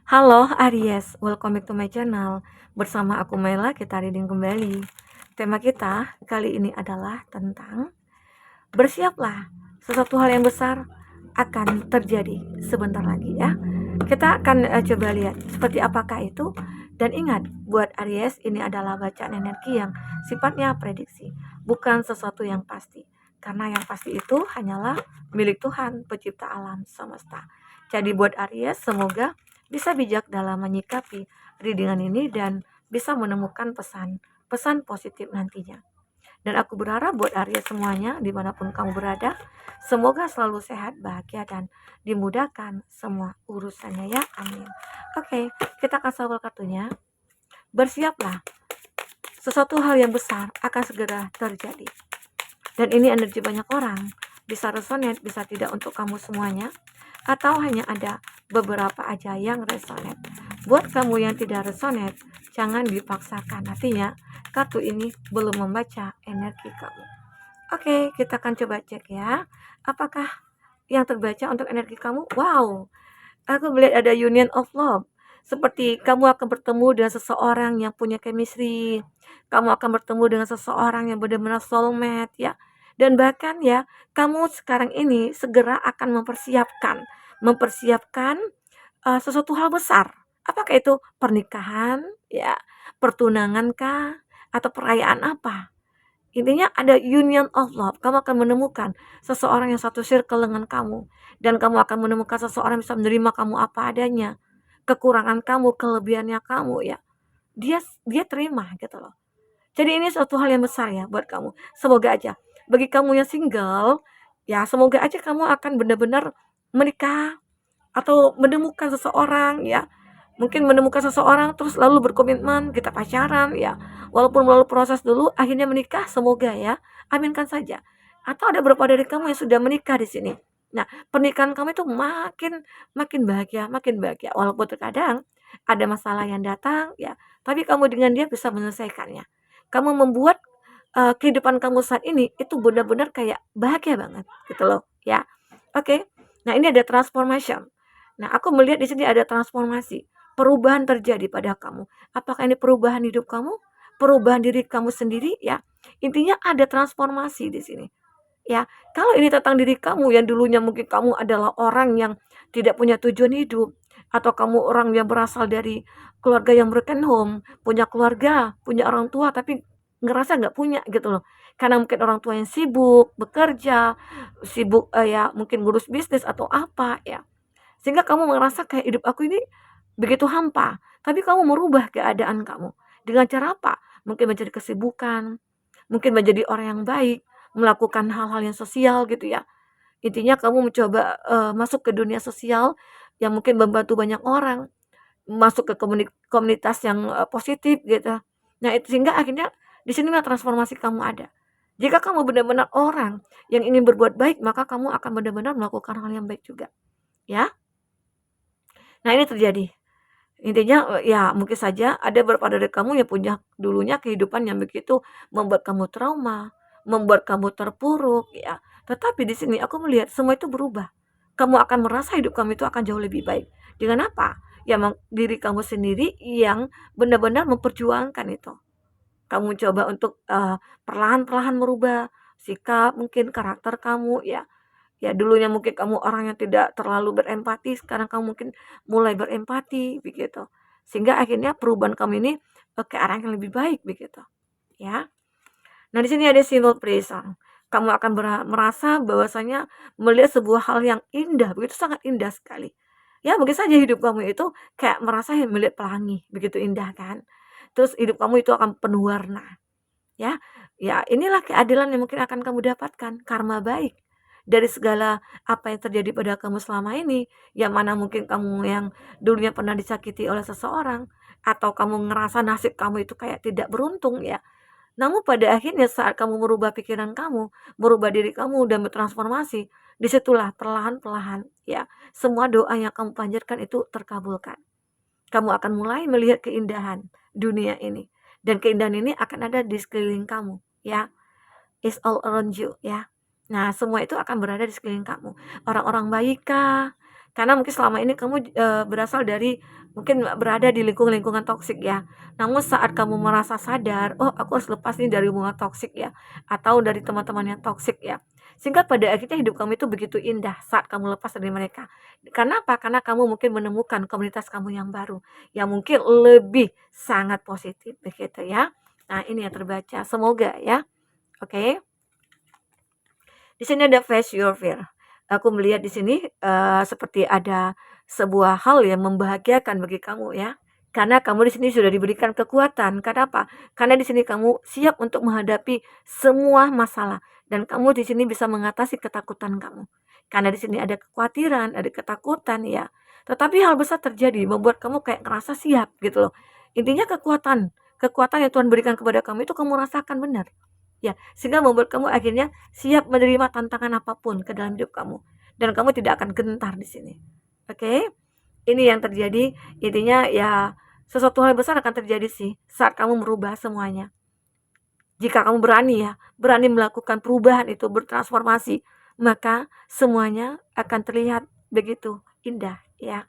Halo Aries, welcome back to my channel. Bersama aku Mela, kita reading kembali. Tema kita kali ini adalah tentang bersiaplah, sesuatu hal yang besar akan terjadi sebentar lagi ya. Kita akan coba lihat seperti apakah itu. Dan ingat, buat Aries ini adalah bacaan energi yang sifatnya prediksi, bukan sesuatu yang pasti. Karena yang pasti itu hanyalah milik Tuhan, pencipta alam semesta. Jadi buat Aries, semoga bisa bijak dalam menyikapi readingan ini dan bisa menemukan pesan positif nantinya. Dan aku berharap buat Aries semuanya, dimanapun kamu berada, semoga selalu sehat, bahagia, dan dimudahkan semua urusannya ya, amin. Oke, kita akan shuffle kartunya. Bersiaplah, sesuatu hal yang besar akan segera terjadi. Dan ini energi banyak orang, bisa resonate, bisa tidak untuk kamu semuanya, atau hanya ada beberapa aja yang resonate. Buat kamu yang tidak resonate, jangan dipaksakan, artinya kartu ini belum membaca energi kamu. Oke, kita akan coba cek ya, apakah yang terbaca untuk energi kamu. Wow, aku melihat ada union of love, seperti kamu akan bertemu dengan seseorang yang punya chemistry, kamu akan bertemu dengan seseorang yang benar-benar soulmate ya. Dan bahkan ya, kamu sekarang ini segera akan mempersiapkan sesuatu hal besar. Apakah itu pernikahan ya, pertunangan kah, atau perayaan apa? Intinya ada union of love. Kamu akan menemukan seseorang yang satu circle dengan kamu, dan kamu akan menemukan seseorang yang bisa menerima kamu apa adanya, kekurangan kamu, kelebihannya kamu ya. Dia dia terima gitu loh. Jadi ini suatu hal yang besar ya buat kamu. Semoga aja bagi kamu yang single, ya semoga aja kamu akan benar-benar menikah atau menemukan seseorang ya. Mungkin menemukan seseorang terus lalu berkomitmen, kita pacaran ya. Walaupun melalui proses dulu akhirnya menikah, semoga ya. Aminkan saja. Atau ada beberapa dari kamu yang sudah menikah di sini. Nah, pernikahan kamu itu makin makin bahagia walaupun terkadang ada masalah yang datang ya, tapi kamu dengan dia bisa menyelesaikannya. Kamu membuat kehidupan kamu saat ini itu benar-benar kayak bahagia banget gitu loh ya. Oke. Nah, ini ada transformation. Nah, aku melihat di sini ada transformasi, perubahan terjadi pada kamu. Apakah ini perubahan hidup kamu? Perubahan diri kamu sendiri ya. Intinya ada transformasi di sini. Ya, kalau ini tentang diri kamu yang dulunya mungkin kamu adalah orang yang tidak punya tujuan hidup, atau kamu orang yang berasal dari keluarga yang broken home, punya keluarga, punya orang tua tapi ngerasa nggak punya gitu loh. Karena mungkin orang tua yang sibuk bekerja, sibuk ya mungkin ngurus bisnis atau apa ya. Sehingga kamu merasa kayak hidup aku ini begitu hampa, tapi kamu merubah keadaan kamu. Dengan cara apa? Mungkin menjadi kesibukan, mungkin menjadi orang yang baik, melakukan hal-hal yang sosial gitu ya. Intinya kamu mencoba, masuk ke dunia sosial yang mungkin membantu banyak orang, masuk ke komunitas yang, positif gitu. Nah itu sehingga akhirnya di sinilah transformasi kamu ada. Jika kamu benar-benar orang yang ingin berbuat baik, maka kamu akan benar-benar melakukan hal yang baik juga, ya. Nah ini terjadi. Intinya, ya mungkin saja ada beberapa dari kamu yang punya dulunya kehidupan yang begitu membuat kamu trauma, membuat kamu terpuruk ya. Tetapi di sini aku melihat semua itu berubah. Kamu akan merasa hidup kamu itu akan jauh lebih baik. Dengan apa? Ya diri kamu sendiri yang benar-benar memperjuangkan itu. Kamu coba untuk, perlahan-lahan merubah sikap, mungkin karakter kamu ya. Ya dulunya mungkin kamu orang yang tidak terlalu berempati, sekarang kamu mungkin mulai berempati begitu. Sehingga akhirnya perubahan kamu ini ke arah yang lebih baik begitu, ya. Nah, di sini ada simbol prison. Kamu akan merasa bahwasanya melihat sebuah hal yang indah, begitu sangat indah sekali. Ya, mungkin saja hidup kamu itu kayak merasa melihat pelangi, begitu indah kan. Terus hidup kamu itu akan penuh warna, ya. Ya, inilah keadilan yang mungkin akan kamu dapatkan, karma baik dari segala apa yang terjadi pada kamu selama ini, yang mana mungkin kamu yang dulunya pernah disakiti oleh seseorang, atau kamu ngerasa nasib kamu itu kayak tidak beruntung ya. Namun pada akhirnya saat kamu merubah pikiran kamu, merubah diri kamu dan bertransformasi, disitulah perlahan-perlahan ya, semua doa yang kamu panjatkan itu terkabulkan. Kamu akan mulai melihat keindahan dunia ini, dan keindahan ini akan ada di sekeliling kamu ya. It's all around you ya. Nah, semua itu akan berada di sekeliling kamu. Orang-orang baik kah? Karena mungkin selama ini kamu berasal dari mungkin berada di lingkungan toksik ya. Namun saat kamu merasa sadar, oh aku harus lepas nih dari hubungan toksik ya, atau dari teman-teman yang toksik ya. Sehingga pada akhirnya hidup kamu itu begitu indah saat kamu lepas dari mereka. Karena apa? Karena kamu mungkin menemukan komunitas kamu yang baru, yang mungkin lebih sangat positif begitu ya. Nah, ini yang terbaca. Semoga ya. Oke. Di sini ada face your fear. Aku melihat di sini seperti ada sebuah hal yang membahagiakan bagi kamu ya. Karena kamu di sini sudah diberikan kekuatan. Karena apa? Karena di sini kamu siap untuk menghadapi semua masalah dan kamu di sini bisa mengatasi ketakutan kamu. Karena di sini ada kekhawatiran, ada ketakutan ya. Tetapi hal besar terjadi membuat kamu kayak ngerasa siap gitu loh. Intinya kekuatan yang Tuhan berikan kepada kamu itu kamu rasakan benar. Ya, sehingga membuat kamu akhirnya siap menerima tantangan apapun ke dalam hidup kamu dan kamu tidak akan gentar di sini. Oke? Ini yang terjadi, intinya ya sesuatu hal besar akan terjadi sih saat kamu merubah semuanya. Jika kamu berani melakukan perubahan itu, bertransformasi, maka semuanya akan terlihat begitu indah ya.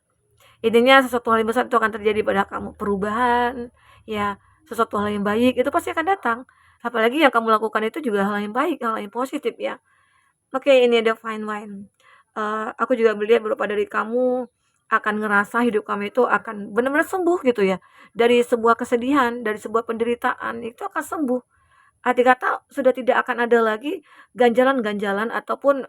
Intinya sesuatu hal yang besar itu akan terjadi pada kamu, perubahan, ya, sesuatu hal yang baik itu pasti akan datang. Apalagi yang kamu lakukan itu juga hal yang baik, hal yang positif ya. Oke, ini ada fine wine. Aku juga melihat beberapa dari kamu akan ngerasa hidup kamu itu akan benar-benar sembuh gitu ya. Dari sebuah kesedihan, dari sebuah penderitaan itu akan sembuh. Arti kata sudah tidak akan ada lagi ganjalan-ganjalan ataupun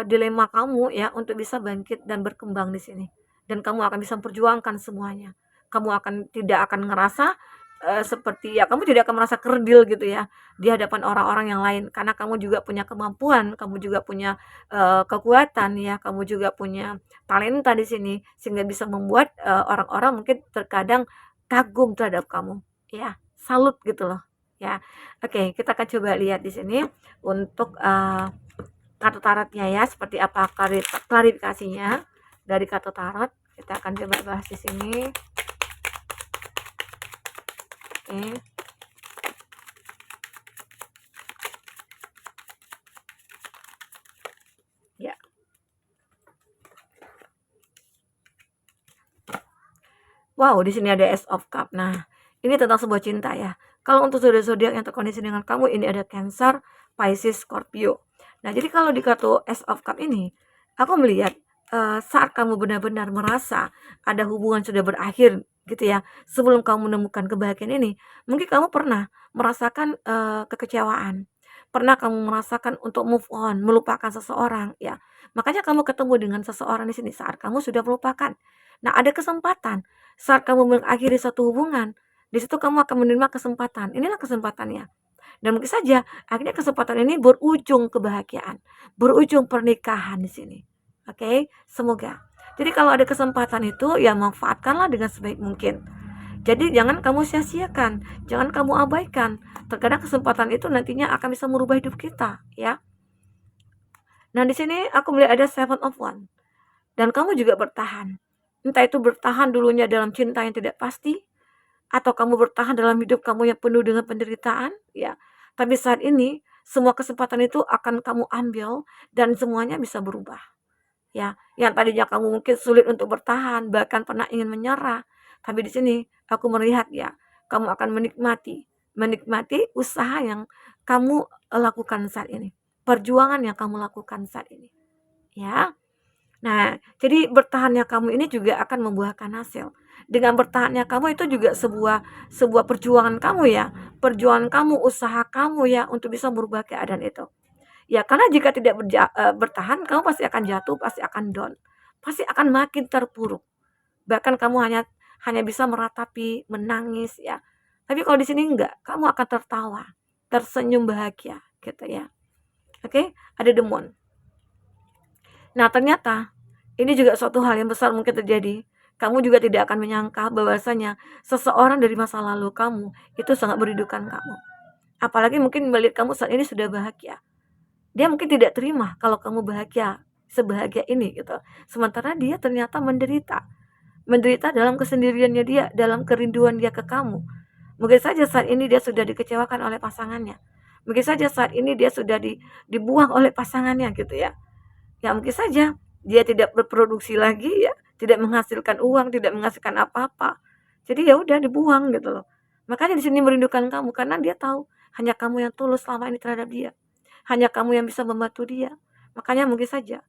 dilema kamu ya untuk bisa bangkit dan berkembang di sini. Dan kamu akan bisa memperjuangkan semuanya. Kamu tidak akan ngerasa seperti ya kamu tidak akan merasa kerdil gitu ya di hadapan orang-orang yang lain karena kamu juga punya kemampuan, kamu juga punya kekuatan ya, kamu juga punya talenta di sini sehingga bisa membuat orang-orang mungkin terkadang kagum terhadap kamu ya, salut gitu loh ya. Oke, kita akan coba lihat di sini untuk kartu tarotnya ya, seperti apa klarifikasinya dari kartu tarot. Kita akan coba bahas di sini. Oke. Ya. Wow, di sini ada Ace of Cup. Nah, ini tentang sebuah cinta ya. Kalau untuk zodiak yang terkoneksi dengan kamu, ini ada Cancer, Pisces, Scorpio. Nah, jadi kalau di kartu Ace of Cup ini, aku melihat saat kamu benar-benar merasa ada hubungan sudah berakhir gitu ya, sebelum kamu menemukan kebahagiaan ini, mungkin kamu pernah merasakan kekecewaan, pernah kamu merasakan untuk move on, melupakan seseorang ya. Makanya kamu ketemu dengan seseorang di sini saat kamu sudah melupakan. Nah, ada kesempatan saat kamu mengakhiri satu hubungan, di situ kamu akan menerima kesempatan. Inilah kesempatannya. Dan mungkin saja akhirnya kesempatan ini berujung kebahagiaan, berujung pernikahan di sini. Oke, semoga. Jadi kalau ada kesempatan itu ya manfaatkanlah dengan sebaik mungkin. Jadi jangan kamu sia-siakan, jangan kamu abaikan. Terkadang kesempatan itu nantinya akan bisa merubah hidup kita, ya. Nah, di sini aku melihat ada Seven of Wands. Dan kamu juga bertahan. Entah itu bertahan dulunya dalam cinta yang tidak pasti, atau kamu bertahan dalam hidup kamu yang penuh dengan penderitaan, ya. Tapi saat ini, semua kesempatan itu akan kamu ambil dan semuanya bisa berubah. Ya, yang tadinya kamu mungkin sulit untuk bertahan, bahkan pernah ingin menyerah. Tapi di sini aku melihat ya, kamu akan menikmati usaha yang kamu lakukan saat ini. Perjuangan yang kamu lakukan saat ini. Ya. Nah, jadi bertahannya kamu ini juga akan membuahkan hasil. Dengan bertahannya kamu itu juga sebuah perjuangan kamu ya. Perjuangan kamu, usaha kamu ya untuk bisa merubah keadaan itu. Ya, karena jika tidak bertahan, kamu pasti akan jatuh, pasti akan down. Pasti akan makin terpuruk. Bahkan kamu hanya bisa meratapi, menangis ya. Tapi kalau di sini enggak, kamu akan tertawa, tersenyum bahagia gitu ya. Oke, ada the moon. Nah, ternyata ini juga suatu hal yang besar mungkin terjadi. Kamu juga tidak akan menyangka bahwasanya seseorang dari masa lalu kamu itu sangat merindukan kamu. Apalagi mungkin melihat kamu saat ini sudah bahagia. Dia mungkin tidak terima kalau kamu bahagia sebahagia ini gitu. Sementara dia ternyata menderita. Menderita dalam kesendiriannya dia, dalam kerinduan dia ke kamu. Mungkin saja saat ini dia sudah dikecewakan oleh pasangannya. Mungkin saja saat ini dia sudah dibuang oleh pasangannya gitu ya. Ya mungkin saja dia tidak berproduksi lagi ya, tidak menghasilkan uang, tidak menghasilkan apa-apa. Jadi ya udah dibuang gitu loh. Makanya di sini merindukan kamu karena dia tahu hanya kamu yang tulus selama ini terhadap dia. Hanya kamu yang bisa membantu dia. Makanya mungkin saja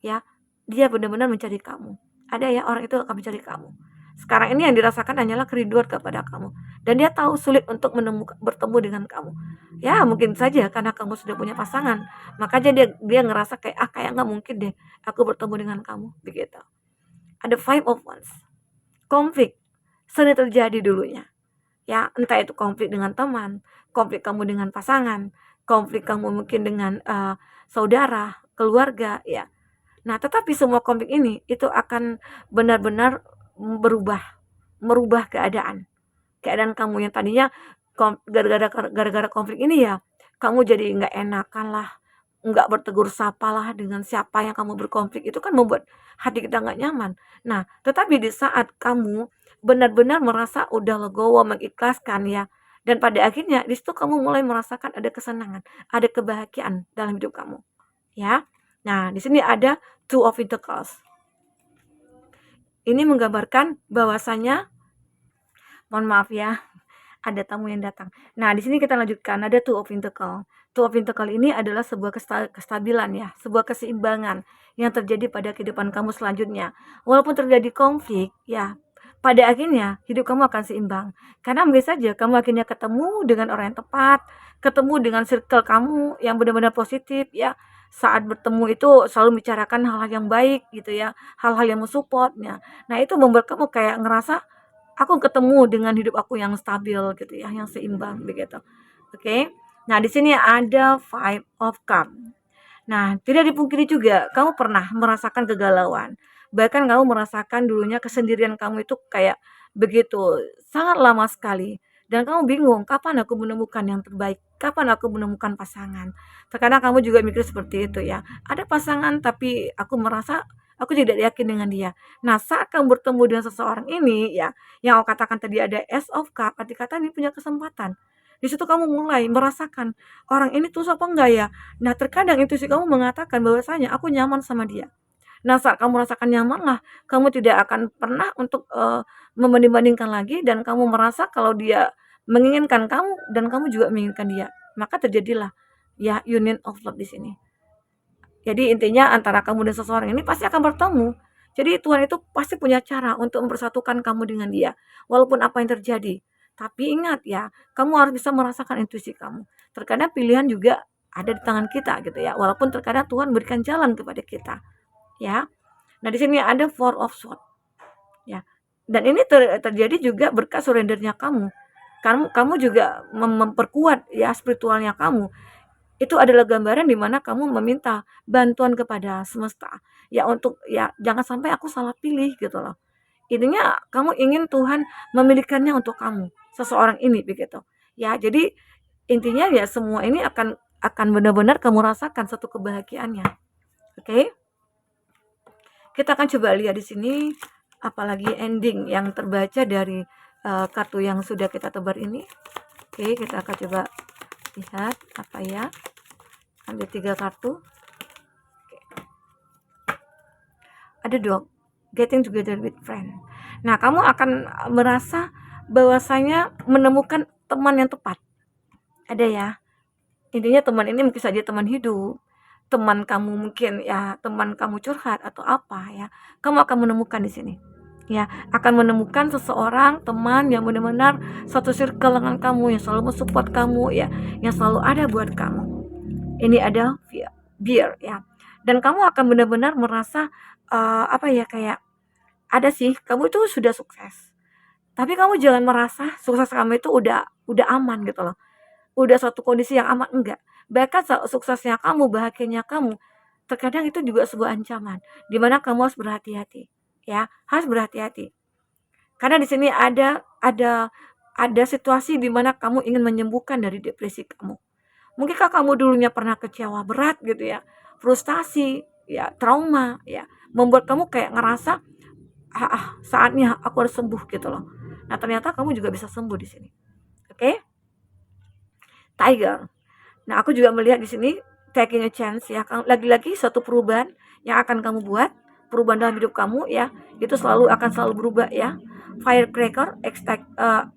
ya, dia benar-benar mencari kamu. Ada ya orang itu akan mencari kamu. Sekarang ini yang dirasakan hanyalah kerinduan kepada kamu. Dan dia tahu sulit untuk bertemu dengan kamu. Ya mungkin saja karena kamu sudah punya pasangan. Makanya dia ngerasa kayak, kayak nggak mungkin deh aku bertemu dengan kamu. Begitu. Ada five of wands. Konflik sering terjadi dulunya. Ya, entah itu konflik dengan teman, konflik kamu dengan pasangan, konflik kamu mungkin dengan saudara, keluarga, ya. Nah, tetapi semua konflik ini itu akan benar-benar berubah, merubah keadaan. Keadaan kamu yang tadinya gara-gara konflik ini ya, kamu jadi nggak enakan lah, nggak bertegur sapa lah dengan siapa yang kamu berkonflik, itu kan membuat hati kita nggak nyaman. Nah, tetapi di saat kamu benar-benar merasa udah legowo, mengikhlaskan ya, dan pada akhirnya di situ kamu mulai merasakan ada kesenangan, ada kebahagiaan dalam hidup kamu, ya. Nah, di sini ada Two of Pentacles. Ini menggambarkan bahwasanya, mohon maaf ya, ada tamu yang datang. Nah, di sini kita lanjutkan, ada Two of Pentacles. Two of Pentacles ini adalah sebuah kestabilan ya, sebuah keseimbangan yang terjadi pada kehidupan kamu selanjutnya. Walaupun terjadi konflik, ya, pada akhirnya hidup kamu akan seimbang. Karena mungkin saja kamu akhirnya ketemu dengan orang yang tepat, ketemu dengan circle kamu yang benar-benar positif ya. Saat bertemu itu selalu bicarakan hal-hal yang baik gitu ya, hal-hal yang mensupportnya. Nah, itu membuat kamu kayak ngerasa aku ketemu dengan hidup aku yang stabil gitu ya, yang seimbang begitu. Oke. Nah, di sini ada Five of Cups. Nah, tidak dipungkiri juga kamu pernah merasakan kegalauan. Bahkan kamu merasakan dulunya kesendirian kamu itu kayak begitu sangat lama sekali. Dan kamu bingung, kapan aku menemukan yang terbaik? Kapan aku menemukan pasangan? Terkadang kamu juga mikir seperti itu ya. Ada pasangan tapi aku merasa aku tidak yakin dengan dia. Nah, saat kamu bertemu dengan seseorang ini ya, yang aku katakan tadi ada Ace of Cup, arti kata ini punya kesempatan. Di situ kamu mulai merasakan orang ini tulus apa enggak ya. Nah, terkadang intuisi kamu mengatakan bahwasanya aku nyaman sama dia. Nah, saat kamu merasakan nyaman lah, kamu tidak akan pernah untuk membanding-bandingkan lagi dan kamu merasa kalau dia menginginkan kamu dan kamu juga menginginkan dia. Maka terjadilah ya union of love di sini. Jadi intinya antara kamu dan seseorang ini pasti akan bertemu. Jadi Tuhan itu pasti punya cara untuk mempersatukan kamu dengan dia. Walaupun apa yang terjadi. Tapi ingat ya, kamu harus bisa merasakan intuisi kamu. Terkadang pilihan juga ada di tangan kita gitu ya. Walaupun terkadang Tuhan berikan jalan kepada kita. Ya. Nah, di sini ada Four of Swords. Ya. Dan ini terjadi juga berkat surrendernya kamu. Kamu juga memperkuat ya spiritualnya kamu. Itu adalah gambaran di mana kamu meminta bantuan kepada semesta. Ya untuk ya jangan sampai aku salah pilih gitu loh. Intinya kamu ingin Tuhan memilihkannya untuk kamu, seseorang ini begitu. Ya, jadi intinya ya semua ini akan benar-benar kamu rasakan satu kebahagiaannya. Oke? Kita akan coba lihat di sini apalagi ending yang terbaca dari kartu yang sudah kita tebar ini. Oke, kita akan coba lihat apa ya. Ambil 3 kartu. Ada dog, getting together with friend. Nah, kamu akan merasa bahwasanya menemukan teman yang tepat. Ada ya. Intinya teman ini mungkin saja teman hidup, teman kamu mungkin ya, teman kamu curhat atau apa ya. Kamu akan menemukan di sini. Ya, akan menemukan seseorang teman yang benar-benar satu circle dengan kamu, yang selalu mensupport kamu ya, yang selalu ada buat kamu. Ini ada beer ya. Dan kamu akan benar-benar merasa apa ya, kayak ada sih kamu itu sudah sukses. Tapi kamu jangan merasa sukses kamu itu udah aman gitu loh. Udah suatu kondisi yang aman, enggak. Bahkan suksesnya kamu, bahagianya kamu, terkadang itu juga sebuah ancaman di mana kamu harus berhati-hati. Ya, harus berhati-hati. Karena di sini ada situasi di mana kamu ingin menyembuhkan dari depresi kamu. Mungkinkah kamu dulunya pernah kecewa berat gitu ya, frustasi, ya, trauma, ya, membuat kamu kayak ngerasa saatnya aku harus sembuh gitu loh. Nah, ternyata kamu juga bisa sembuh di sini. Oke? Tiger. Nah, aku juga melihat di sini taking a chance ya, lagi-lagi suatu perubahan yang akan kamu buat, perubahan dalam hidup kamu ya, itu akan selalu berubah ya. Firecracker,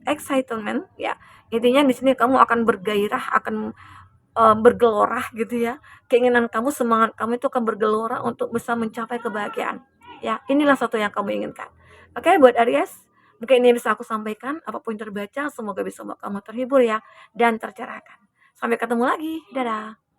excitement ya. Intinya di sini kamu akan bergairah, akan bergelora gitu ya. Keinginan kamu, semangat kamu itu akan bergelora untuk bisa mencapai kebahagiaan. Ya, inilah satu yang kamu inginkan. Oke, buat Aries, mungkin ini bisa aku sampaikan. Apapun yang terbaca, semoga bisa membuat kamu terhibur ya dan tercerahkan. Sampai ketemu lagi. Dadah.